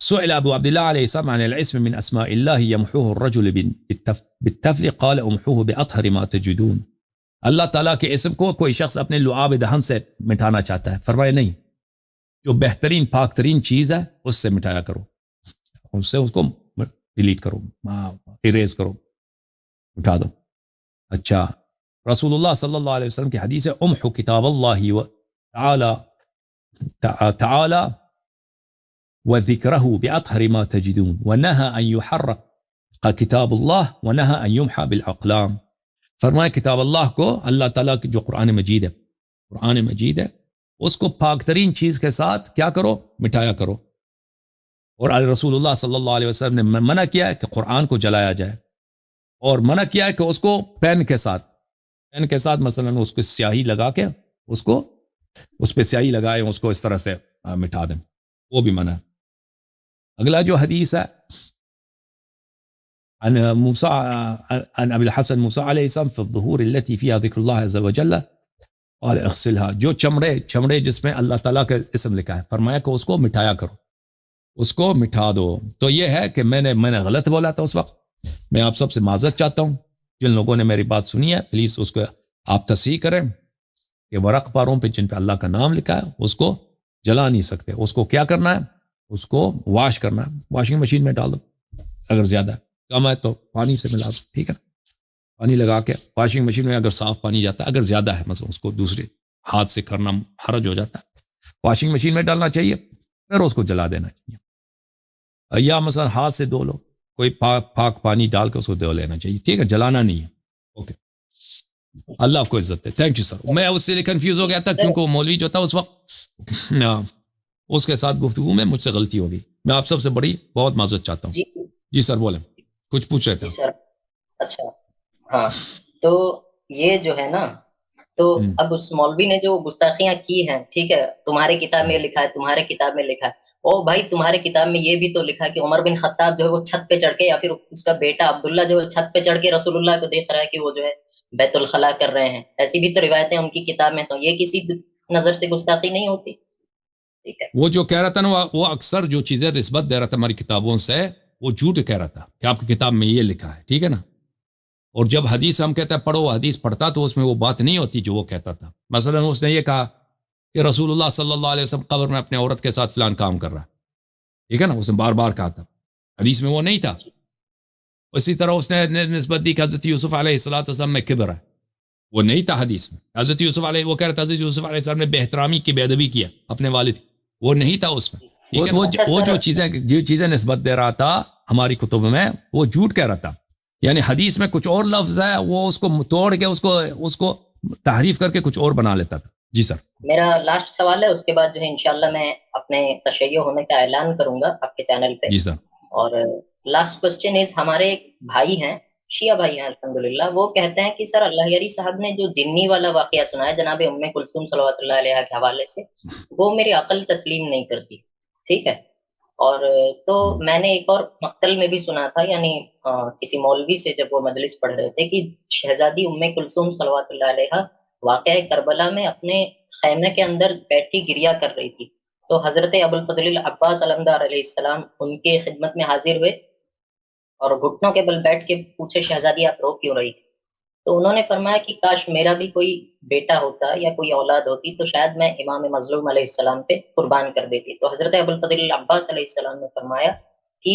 سئل أبو عبد الله عليه السلام عن الاسم من أسماء الله يمحوه الرجل بالتفل قال امحوه بأطهر ما تجدون، اللہ تعالیٰ کے اسم کو کوئی شخص اپنے لعاب دہن سے مٹانا چاہتا ہے، فرمایا نہیں، جو بہترین پاک ترین چیز ہے اس سے مٹایا کرو، اس سے اس کو ڈیلیٹ کرو، اریز کرو، مٹا دو۔ اچھا، رسول اللہ صلی اللہ علیہ وسلم کی حدیث ہے امحو کتاب اللہ تعالی وذكره بأطهر ما تجدون ونهى أن يحرق كتاب الله ونهى أن يمحى بالأقلام، فرمایا کتاب اللہ کو، اللہ تعالیٰ کی جو قرآن مجید ہے، قرآن مجید ہے، اس کو پاک ترین چیز کے ساتھ کیا کرو، مٹایا کرو۔ اور رسول اللہ صلی اللہ علیہ وسلم نے منع کیا ہے کہ قرآن کو جلایا جائے، اور منع کیا ہے کہ اس کو پین کے ساتھ مثلا اس کو سیاہی لگا کے اس کو، اس پہ سیاہی لگائے، اس کو اس طرح سے مٹا دیں، وہ بھی منع ہے۔ اگلا جو حدیث ہے عن موسى عن ابي الحسن موسى عليه السلام في الظهور التي فيها ذكر الله عز وجل قال اغسلها، جو چمڑے جس میں اللہ تعالیٰ کا اسم لکھا ہے، فرمایا کہ اس کو مٹھایا کرو، اس کو مٹھا دو. تو یہ ہے کہ میں نے غلط بولا تھا اس وقت. میں آپ سب سے معذرت چاہتا ہوں. جن لوگوں نے میری بات سنی ہے پلیز اس کو آپ تصحیح کریں کہ ورق پاروں پہ جن پہ اللہ کا نام لکھا ہے اس کو جلا نہیں سکتے. اس کو کیا کرنا ہے؟ اس کو واش کرنا ہے، واشنگ مشین میں ڈال دو. اگر زیادہ ہے، کم ہے تو پانی سے ملا دو، ٹھیک ہے نا، پانی لگا کے واشنگ مشین میں اگر صاف پانی جاتا ہے، اگر زیادہ ہے مثلا اس کو دوسرے ہاتھ سے کرنا حرج ہو جاتا ہے، واشنگ مشین میں ڈالنا چاہیے، پھر اس کو جلا دینا چاہیے. یا مثلا ہاتھ سے دھو لو، کوئی پاک پانی ڈال کے اس کو دھو لینا چاہیے، ٹھیک ہے، جلانا نہیں ہے. اوکے، اللہ آپ کو عزت دے. Thank you sir. میں اس سے کنفیوز ہو گیا تھا کیونکہ وہ مولوی جو تھا اس وقت اس کے ساتھ گفتگو میں مجھ سے غلطی ہو گئی. میں آپ سب سے بڑی بہت معذرت چاہتا ہوں. جی سر بولیں، کچھ پوچھ رہے تھے سر. اچھا ہاں، تو یہ جو ہے نا، تو اب اس مولوی نے جو گستاخیاں کی ہیں، ٹھیک ہے، تمہارے کتاب میں لکھا ہے، تمہارے کتاب میں لکھا ہے. او بھائی، تمہارے کتاب میں یہ بھی تو لکھا ہے کہ عمر بن خطاب جو ہے وہ چھت پہ چڑھ کے، یا پھر اس کا بیٹا عبداللہ جو ہے چھت پہ چڑھ کے رسول اللہ کو دیکھ رہا ہے کہ وہ جو ہے بیت الخلاء کر رہے ہیں. ایسی بھی تو روایتیں ان کی کتاب میں. تو یہ کسی نظر سے گستاخی نہیں ہوتی؟ ٹھیک ہے، وہ جو کہہ رہا تھا نا، وہ اکثر جو چیزیں نسبت دے رہا تھا ہماری کتابوں سے، وہ جھوٹ کہہ رہا تھا کہ آپ کی کتاب میں یہ لکھا ہے، ٹھیک ہے نا. اور جب حدیث ہم کہتے ہیں پڑھو، حدیث پڑھتا تو اس میں وہ بات نہیں ہوتی جو وہ کہتا تھا. مثلا اس نے یہ کہا کہ رسول اللہ صلی اللہ علیہ وسلم قبر میں اپنے عورت کے ساتھ فلان کام کر رہا ہے، ٹھیک ہے نا، اس نے بار بار کہا تھا، حدیث میں وہ نہیں تھا. اسی طرح اس نے نسبت دی کہ حضرت یوسف علیہ السلام میں کبر ہے، وہ نہیں تھا حدیث میں. حضرت یوسف علیہ، وہ کہہ رہا تھا حضرت یوسف علیہ السلام نے بے احترامی کی، بے ادبی کیا اپنے والد کی، وہ نہیں تھا اس میں. وہ جو چیزیں نسبت دے رہا تھا ہماری کتب میں، وہ جھوٹ کہہ رہا تھا. یعنی حدیث میں کچھ اور لفظ ہے، وہ اس کو توڑ کے اس کو تحریف کر کے کچھ اور بنا لیتا تھا. جی سر. میرا لاسٹ سوال ہے، اس کے بعد جو ہے انشاءاللہ میں اپنے تشیع ہونے کا اعلان کروں گا آپ کے چینل پہ. جی سر. اور لاسٹ کوسچن از، ہمارے ایک بھائی ہیں، شیعہ بھائی ہیں الحمدللہ، وہ کہتے ہیں کہ سر اللہ یاری صاحب نے جو جنی والا واقعہ سنایا جناب ام کلثوم صلوات اللہ علیہا کے حوالے سے، وہ میری عقل تسلیم نہیں کرتی. ٹھیک ہے، اور تو میں نے ایک اور مقتل میں بھی سنا تھا، یعنی کسی مولوی سے جب وہ مجلس پڑھ رہے تھے، کہ شہزادی ام کلثوم صلوات اللہ علیہا واقعہ کربلا میں اپنے خیمے کے اندر بیٹھی گریا کر رہی تھی. تو حضرت ابوالفضل العباس علمدار علیہ السلام ان کے خدمت میں حاضر ہوئے اور گھٹنوں کے بل بیٹھ کے پوچھے، شہزادی آپ رو کیوں رہی تھی؟ تو انہوں نے فرمایا کہ کاش میرا بھی کوئی بیٹا ہوتا یا کوئی اولاد ہوتی تو شاید میں امام مظلوم علیہ السلام پہ قربان کر دیتی. تو حضرت ابوالفضل العباس علیہ السلام نے فرمایا کہ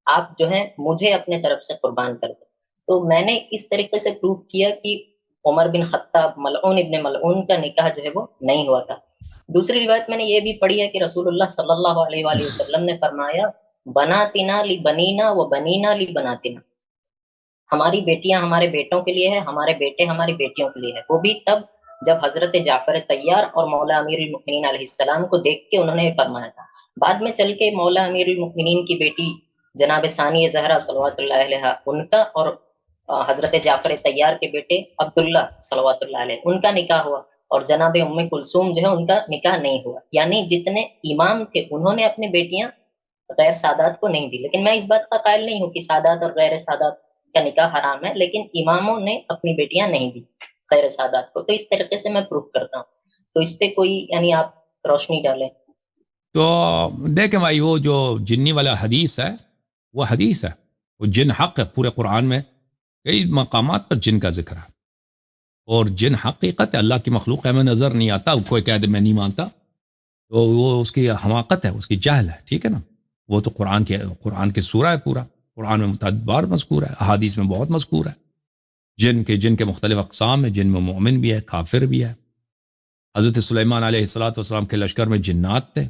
آپ جو ہیں مجھے اپنے طرف سے قربان کر دیں. تو میں نے اس طریقے سے پروف کیا کہ عمر بن خطاب ملعون ابن ملعون کا نکاح جو ہے وہ نہیں ہوا تھا. دوسری روایت میں نے یہ بھی پڑھی ہے کہ رسول اللہ صلی اللہ علیہ وآلہ وسلم نے فرمایا، بناتنا لی بنینا و بنینا لی بناتنا، ہماری بیٹیاں ہمارے بیٹوں کے لیے ہے، ہمارے بیٹے ہماری بیٹیوں کے لیے ہے. وہ بھی تب جب حضرت جعفر طیار اور مولا امیر المؤمنین علیہ السلام کو دیکھ کے انہوں نے فرمایا تھا. بعد میں چل کے مولا امیر المؤمنین کی بیٹی جناب ثانیہ زہرا صلوات اللہ علیہا، ان کا اور حضرت جعفر طیار کے بیٹے عبداللہ صلوات اللہ علیہ، ان کا نکاح ہوا، اور جناب ام کلثوم جو ہے ان کا نکاح نہیں ہوا. یعنی جتنے امام تھے انہوں نے اپنی بیٹیاں غیر سادات کو نہیں دی. لیکن میں اس بات کا قائل نہیں ہوں کہ سادات اور غیر سادات کا نکاح حرام ہے، لیکن اماموں نے اپنی بیٹیاں نہیں دی غیر سادات کو. تو اس طریقے سے میں پروف کرتا ہوں. تو اس پہ کوئی یعنی آپ روشنی ڈالیں. تو دیکھیں بھائی، وہ جو جنی والا حدیث ہے وہ حدیث ہے، وہ جن حق ہے. پورے قرآن میں کئی مقامات پر جن کا ذکر ہے، اور جن حقیقت ہے، اللہ کی مخلوق ہے، میں نظر نہیں آتا. کوئی کہہ دے میں نہیں مانتا تو وہ اس کی حماقت ہے، اس کی جہل ہے، ٹھیک ہے نا. وہ تو قرآن کے سورہ ہے، پورا قرآن میں متعدد بار مذکور ہے، احادیث میں بہت مذکور ہے. جن کے مختلف اقسام ہیں، جن میں مومن بھی ہے، کافر بھی ہے. حضرت سلیمان علیہ السلام کے لشکر میں جنات تھے،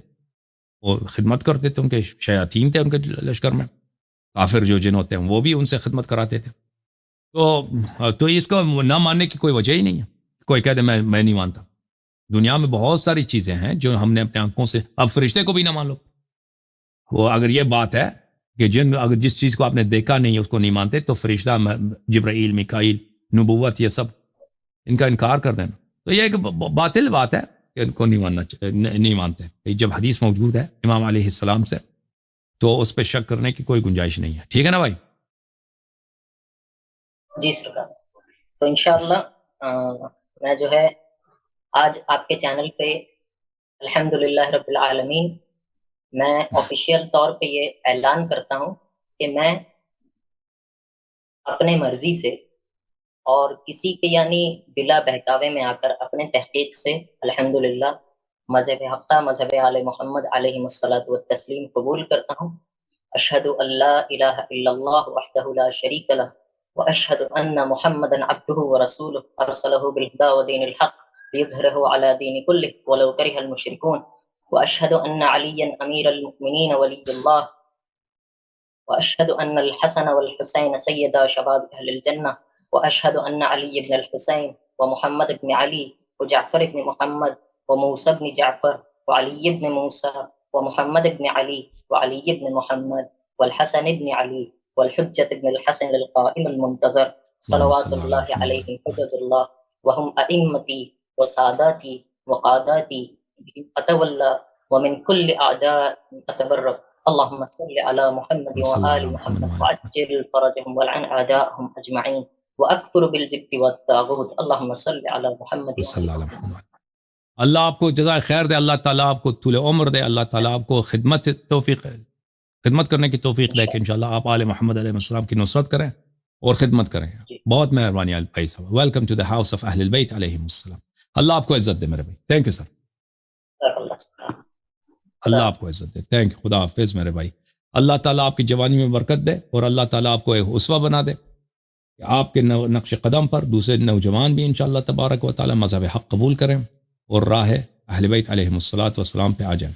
وہ خدمت کرتے تھے، ان کے شیاطین تھے ان کے لشکر میں. کافر جو جن ہوتے ہیں وہ بھی ان سے خدمت کراتے تھے. تو اس کو نہ ماننے کی کوئی وجہ ہی نہیں ہے. کوئی کہہ دے میں نہیں مانتا. دنیا میں بہت ساری چیزیں ہیں جو ہم نے اپنے آنکھوں سے، اب فرشتے کو بھی نہ مان لو. وہ اگر یہ بات ہے کہ اگر جس چیز کو آپ نے دیکھا نہیں اس کو نہیں مانتے، تو فرشتہ جبرائیل، میکائیل، نبوت، یہ سب ان کا انکار کر دینا تو یہ ایک باطل بات ہے کہ ان کو نہیں مانتے. جب حدیث موجود ہے امام علیہ السلام سے تو اس پہ شک کرنے کی کوئی گنجائش نہیں ہے. ٹھیک ہے نا بھائی؟ جی سرکار. تو انشاءاللہ میں جو ہے آج آپ کے چینل پہ الحمدللہ رب العالمین میں آفیشیل طور پہ یہ اعلان کرتا ہوں کہ میں اپنے مرضی سے اور کسی کے یعنی بلا بہکاوے میں آ کر اپنے تحقیق سے الحمدللہ مذہب حقہ مذہب آل محمد علیہ الصلوۃ والتسلیم قبول کرتا ہوں. اشہد ان لا الہ الا اللہ وحدہ لا شریک لہ واشہد ان محمدا عبدہ ورسولہ ارسلہ بالہدی ودین الحق لیظہرہ علی دین کلہ ولو کرہ المشرکون واشہد ان علیا امیر المؤمنین ولی اللہ واشہد ان الحسن والحسین سیدا شباب اہل الجنہ واشہد ان علی بن الحسین ومحمد بن علی وجعفر بن محمد وموسى بن جعفر وعلي بن موسى ومحمد بن علي وعلي بن محمد والحسن بن علي والحجة بن الحسن القائم المنتظر صلوات الله عليهم حجة الله وهم أئمتي وساداتي وقاداتي أتولى ومن كل أعداء أتبرأ. اللهم صل على محمد وآل محمد وعجل فرجهم والعن أعداءهم أجمعين وأكفر بالجبت والطاغوت. اللهم صل على محمد صلی اللہ علیہ وسلم. اللہ آپ کو جزائے خیر دے, اللہ تعالیٰ آپ کو طول عمر دے, اللہ تعالیٰ آپ کو خدمت کرنے کی توفیق دے کہ انشاءاللہ آپ آل محمد علیہ السلام کی نصرت کریں اور خدمت کریں. بہت مہربانی بھائی صاحب. Welcome to the house of اہل البیت علیہم السلام. اللہ آپ کو عزت دے میرے بھائی. Thank you sir. اللہ آپ کو عزت دے. Thank you. خدا حافظ میرے بھائی. اللہ تعالیٰ آپ کی جوانی میں برکت دے اور اللہ تعالیٰ آپ کو ایک اسوہ بنا دے کہ آپ کے نقش قدم پر دوسرے نوجوان بھی انشاءاللہ تبارک و تعالیٰ مذہب حق قبول کریں اور راہ اہل بیت علیہم الصلوۃ والسلام پہ آ جائیں.